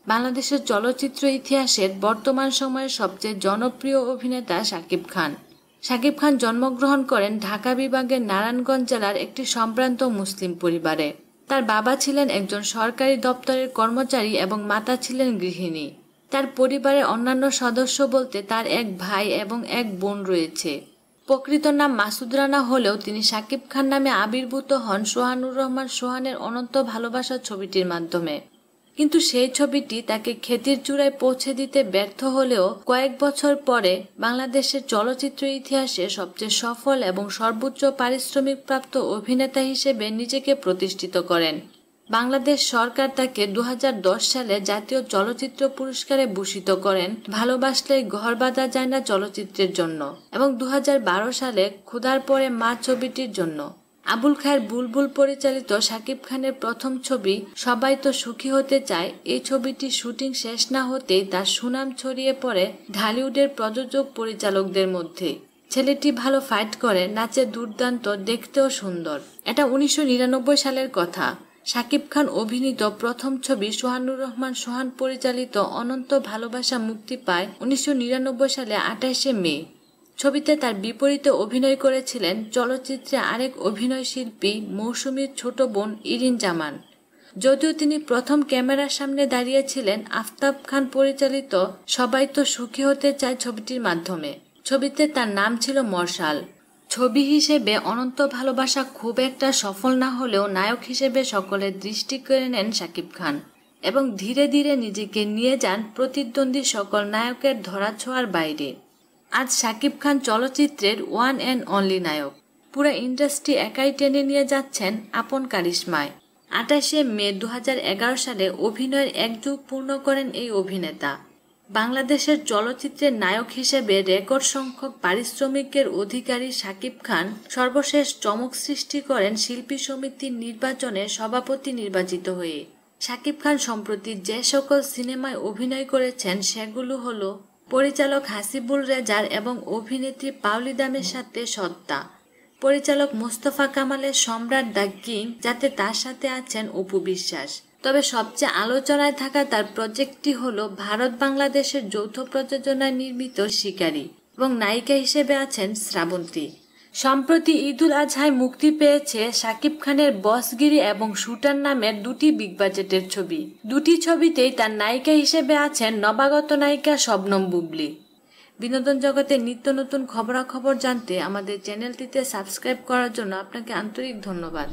বাংলাদেশের চলচ্চিত্র ইতিহাসের বর্তমান সময়ের সবচেয়ে জনপ্রিয় অভিনেতা শাকিব খান। শাকিব খান জন্মগ্রহণ করেন ঢাকা বিভাগের নারায়ণগঞ্জ জেলার একটি সম্ভ্রান্ত মুসলিম পরিবারে। তার বাবা ছিলেন একজন সরকারি দপ্তরের কর্মচারী এবং মাতা ছিলেন গৃহিণী। তার পরিবারের অন্যান্য সদস্য বলতে তার এক ভাই এবং এক বোন রয়েছে। প্রকৃত নাম মাসুদ রানা হলেও তিনি শাকিব খান নামে আবির্ভূত হন সোহানুর রহমান সোহানের অনন্ত ভালোবাসা ছবিটির মাধ্যমে। কিন্তু সেই ছবিটি তাকে খ্যাতির চূড়ায় পৌঁছে দিতে ব্যর্থ হলেও কয়েক বছর পরে বাংলাদেশের চলচ্চিত্র ইতিহাসে সবচেয়ে সফল এবং সর্বোচ্চ পারিশ্রমিক প্রাপ্ত অভিনেতা হিসেবে নিজেকে প্রতিষ্ঠিত করেন। বাংলাদেশ সরকার তাকে 2010 সালে জাতীয় চলচ্চিত্র পুরস্কারে ভূষিত করেন ভালোবাসলে ঘর বাঁধা যায় না চলচ্চিত্রের জন্য এবং 2012 সালে ক্ষুধার পরে মা ছবিটির জন্য। আবুল খায়ের বুলবুল পরিচালিত শাকিব খানের প্রথম ছবি সবাই তো সুখী হতে চায়, এই ছবিটির শুটিং শেষ না হতেই তার সুনাম ছড়িয়ে পড়ে ঢালিউডের প্রযোজক পরিচালকদের মধ্যে। ছেলেটি ভালো ফাইট করে, নাচে দুর্দান্ত, দেখতেও সুন্দর। এটা 1999 সালের কথা। শাকিব খান অভিনীত প্রথম ছবি সোহানুর রহমান সোহান পরিচালিত অনন্ত ভালোবাসা মুক্তি পায় 1999 সালে 28 মে। ছবিতে তার বিপরীতে অভিনয় করেছিলেন চলচ্চিত্রে আরেক অভিনয় শিল্পী মৌসুমীর ছোট বোন ইরিন জামান। যদিও তিনি প্রথম ক্যামেরার সামনে দাঁড়িয়েছিলেন আফতাব খান পরিচালিত সবাই তো সুখী হতে চায় ছবিটির মাধ্যমে। ছবিতে তার নাম ছিল মর্শাল। ছবি হিসেবে অনন্ত ভালোবাসা খুব একটা সফল না হলেও নায়ক হিসেবে সকলের দৃষ্টি কেড়ে নেন শাকিব খান এবং ধীরে ধীরে নিজেকে নিয়ে যান প্রতিদ্বন্দ্বী সকল নায়কের ধরাছোঁয়ার বাইরে। আজ শাকিব খান চলচ্চিত্রের ওয়ান অ্যান্ড অনলি নায়ক। পুরো ইন্ডাস্ট্রি একাই টেনে নিয়ে যাচ্ছেন আপন কারিশমায়। 28 মে 2011 সালে অভিনয়ের এক যুগ পূর্ণ করেন এই অভিনেতা। বাংলাদেশের চলচ্চিত্রের নায়ক হিসেবে রেকর্ড সংখ্যক পারিশ্রমিকের অধিকারী শাকিব খান সর্বশেষ চমক সৃষ্টি করেন শিল্পী সমিতির নির্বাচনে সভাপতি নির্বাচিত হয়ে। শাকিব খান সম্প্রতি যে সকল সিনেমায় অভিনয় করেছেন সেগুলো হলো পরিচালক হাসিবুল রেজার এবং অভিনেত্রী পাওলি দামের সাথে সত্তা, পরিচালক মোস্তফা কামালের সম্রাট দ্য কিং, যাতে তার সাথে আছেন অপু বিশ্বাস। তবে সবচেয়ে আলোচনায় থাকা তার প্রজেক্টটি হলো ভারত বাংলাদেশের যৌথ প্রযোজনায় নির্মিত শিকারী এবং নায়িকা হিসেবে আছেন শ্রাবন্তী। সম্প্রতি ঈদুল আজহায় মুক্তি পেয়েছে শাকিব খানের বসগিরি এবং শুটার নামের দুটি বিগ বাজেটের ছবি। দুটি ছবিতেই তার নায়িকা হিসেবে আছেন নবাগত নায়িকা শবনম বুবলী। বিনোদন জগতের নিত্য নতুন খবরাখবর জানতে আমাদের চ্যানেলটিতে সাবস্ক্রাইব করার জন্য আপনাকে আন্তরিক ধন্যবাদ।